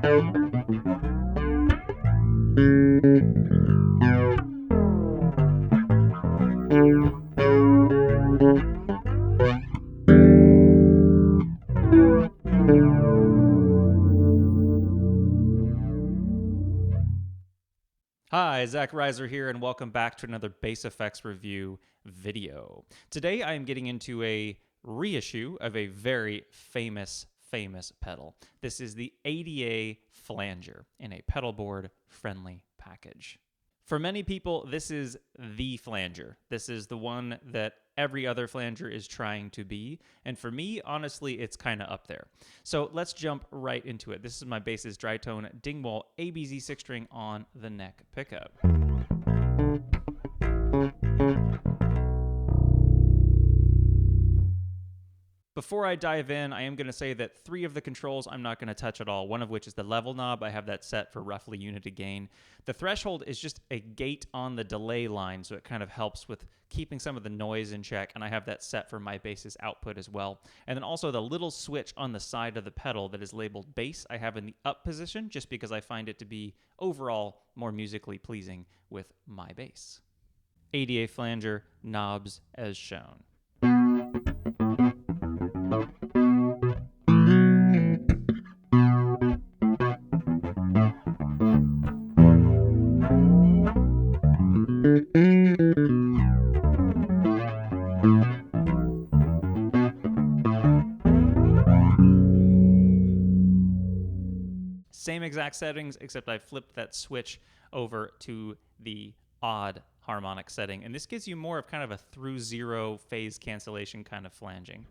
Hi, Zach Reiser here, and welcome back to another Bass Effects review video. Today I am getting into a reissue of a very famous pedal. This is the ADA Flanger in a pedal board friendly package. For many people, this is the flanger. This is the one that every other flanger is trying to be. And for me, honestly, it's kind of up there. So let's jump right into it. This is my bass's dry tone Dingwall ABZ 6-string on the neck pickup. Before I dive in, I am going to say that 3 of the controls I'm not going to touch at all, one of which is the level knob. I have that set for roughly unity gain. The threshold is just a gate on the delay line, so it kind of helps with keeping some of the noise in check, and I have that set for my bass's output as well. And then also the little switch on the side of the pedal that is labeled bass, I have in the up position, just because I find it to be overall more musically pleasing with my bass. ADA flanger, knobs as shown. Same exact settings, except I flipped that switch over to the odd harmonic setting. And this gives you more of kind of a through zero phase cancellation kind of flanging.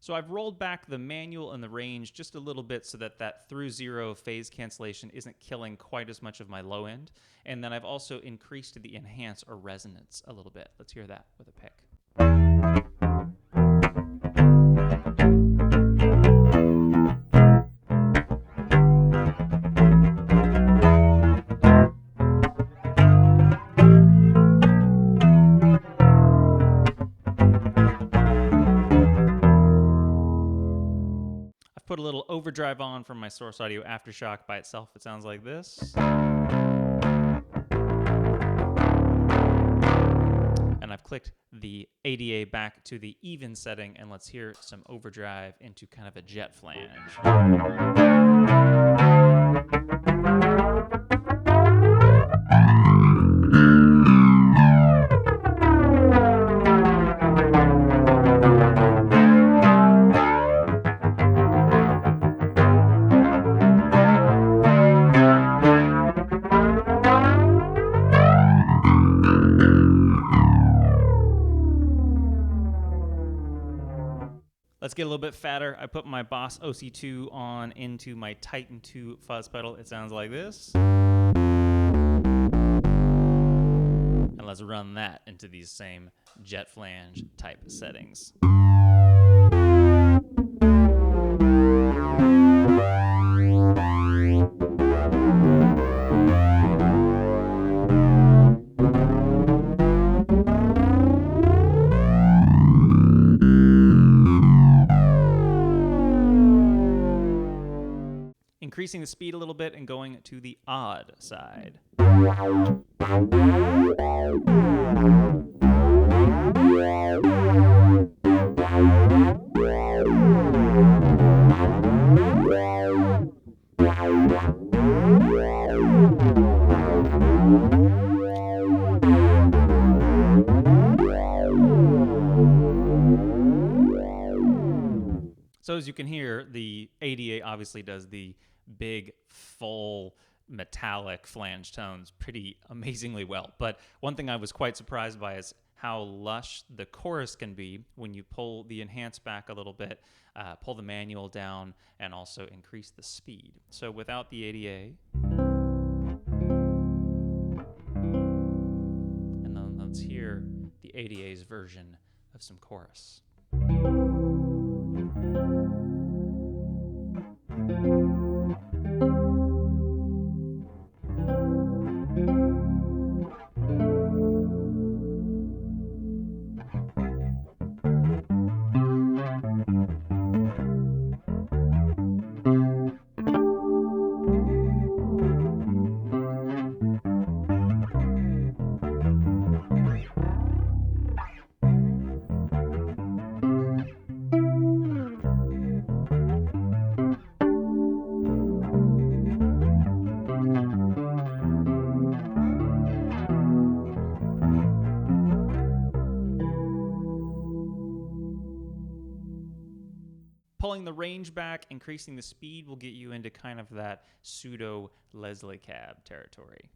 So I've rolled back the manual and the range just a little bit so that that through zero phase cancellation isn't killing quite as much of my low end. And then I've also increased the enhance or resonance a little bit. Let's hear that with a pick. Put a little overdrive on from my source audio Aftershock by itself. It sounds like this. And I've clicked the ADA back to the even setting, and let's hear some overdrive into kind of a jet flange. Let's get a little bit fatter. I put my Boss OC2 on into my Titan 2 fuzz pedal. It sounds like this. And let's run that into these same jet flange type settings. Increasing the speed a little bit and going to the odd side. So as you can hear, the ADA obviously does the big, full, metallic flange tones pretty amazingly well. But one thing I was quite surprised by is how lush the chorus can be when you pull the enhance back a little bit, pull the manual down, and also increase the speed. So without the ADA, and then let's hear the ADA's version of some chorus. Pulling the range back, increasing the speed will get you into kind of that pseudo Leslie cab territory.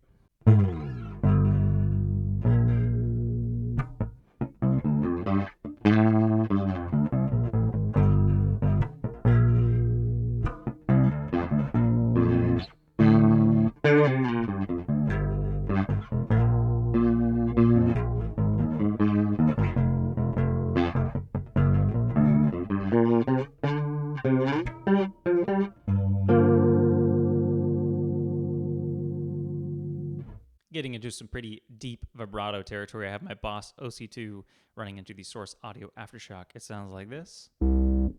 Getting into some pretty deep vibrato territory. I have my Boss OC2 running into the Source Audio Aftershock. It sounds like this. And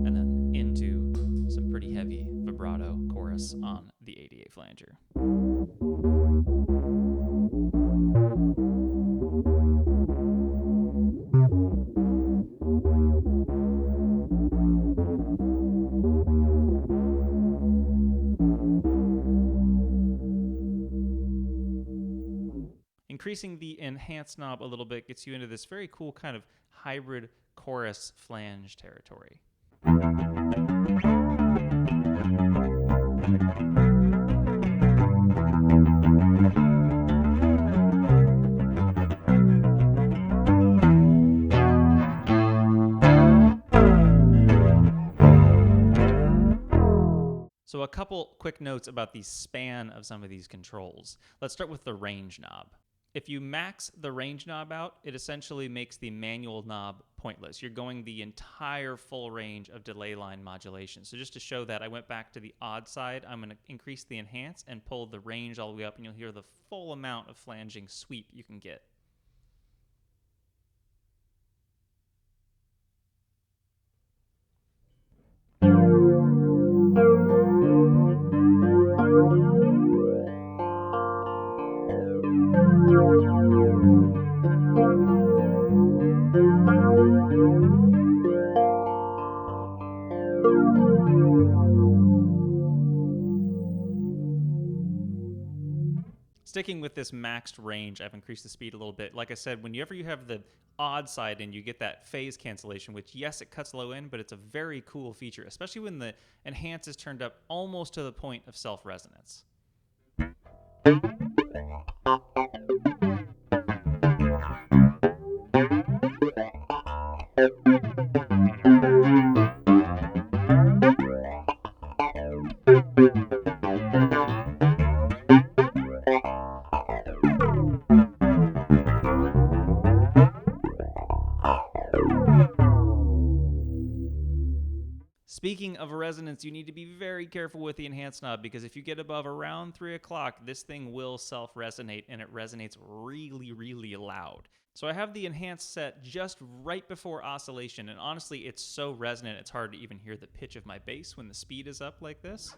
then into some pretty heavy vibrato chorus on the 88 flanger. Increasing the enhance knob a little bit gets you into this very cool kind of hybrid chorus flange territory. So a couple quick notes about the span of some of these controls. Let's start with the range knob. If you max the range knob out, it essentially makes the manual knob pointless. You're going the entire full range of delay line modulation. So just to show that, I went back to the odd side. I'm going to increase the enhance and pull the range all the way up, and you'll hear the full amount of flanging sweep you can get. Sticking with this maxed range, I've increased the speed a little bit. Like I said, whenever you have the odd side in, you get that phase cancellation, which, yes, it cuts low end, but it's a very cool feature, especially when the enhance is turned up almost to the point of self-resonance. Speaking of resonance, you need to be very careful with the enhance knob, because if you get above around 3 o'clock, this thing will self-resonate, and it resonates really, really loud. So I have the enhance set just right before oscillation, and honestly, it's so resonant, it's hard to even hear the pitch of my bass when the speed is up like this.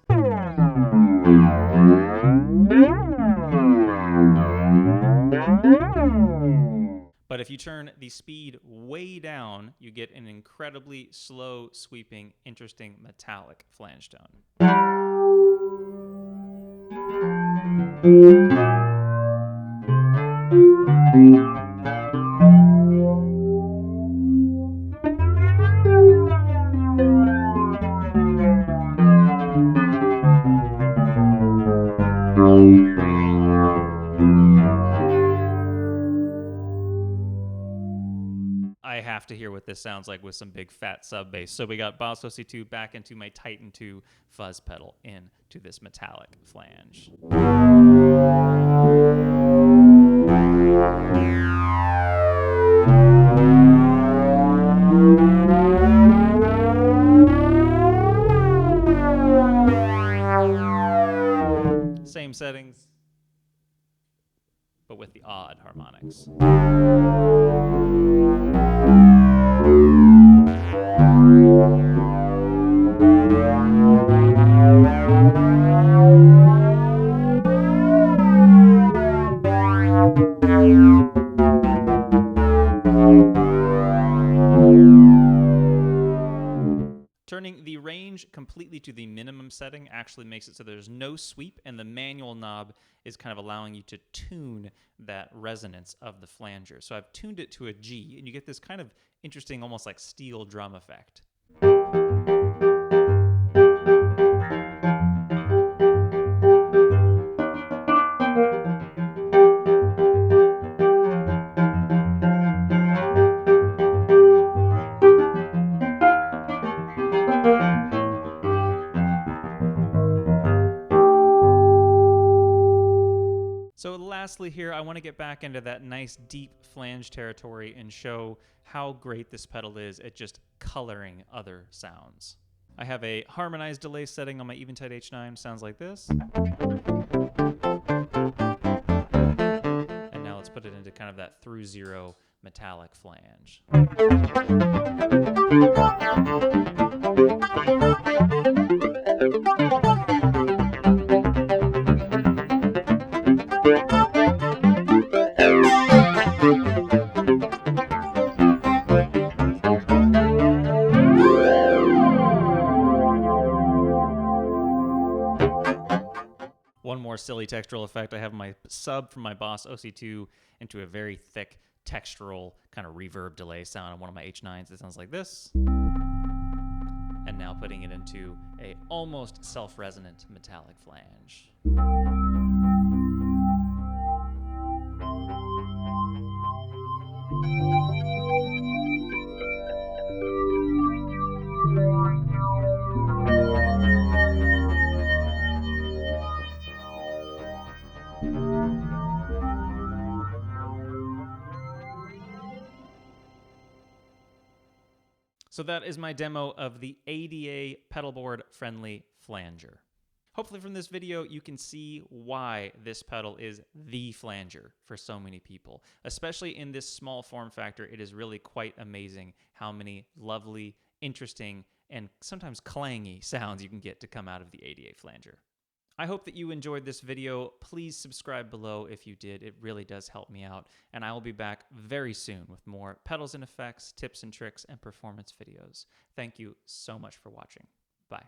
But if you turn the speed way down, you get an incredibly slow, sweeping, interesting metallic flange tone. I have to hear what this sounds like with some big fat sub bass. So we got Boss OC2 back into my Titan 2 fuzz pedal into this metallic flange. Same settings, but with the odd harmonics. Turning the range completely to the minimum setting actually makes it so there's no sweep, and the manual knob is kind of allowing you to tune that resonance of the flanger. So I've tuned it to a G, and you get this kind of interesting, almost like steel drum effect. So lastly here, I want to get back into that nice deep flange territory and show how great this pedal is at just coloring other sounds. I have a harmonized delay setting on my Eventide H9, sounds like this. And now let's put it into kind of that through zero metallic flange. One more silly textural effect. I have my sub from my Boss OC2 into a very thick textural kind of reverb delay sound on one of my H9s. It sounds like this. And now putting it into a almost self-resonant metallic flange. So that is my demo of the ADA pedalboard friendly flanger. Hopefully from this video, you can see why this pedal is the flanger for so many people. Especially in this small form factor, it is really quite amazing how many lovely, interesting, and sometimes clangy sounds you can get to come out of the ADA flanger. I hope that you enjoyed this video. Please subscribe below if you did. It really does help me out. And I will be back very soon with more pedals and effects, tips and tricks, and performance videos. Thank you so much for watching. Bye.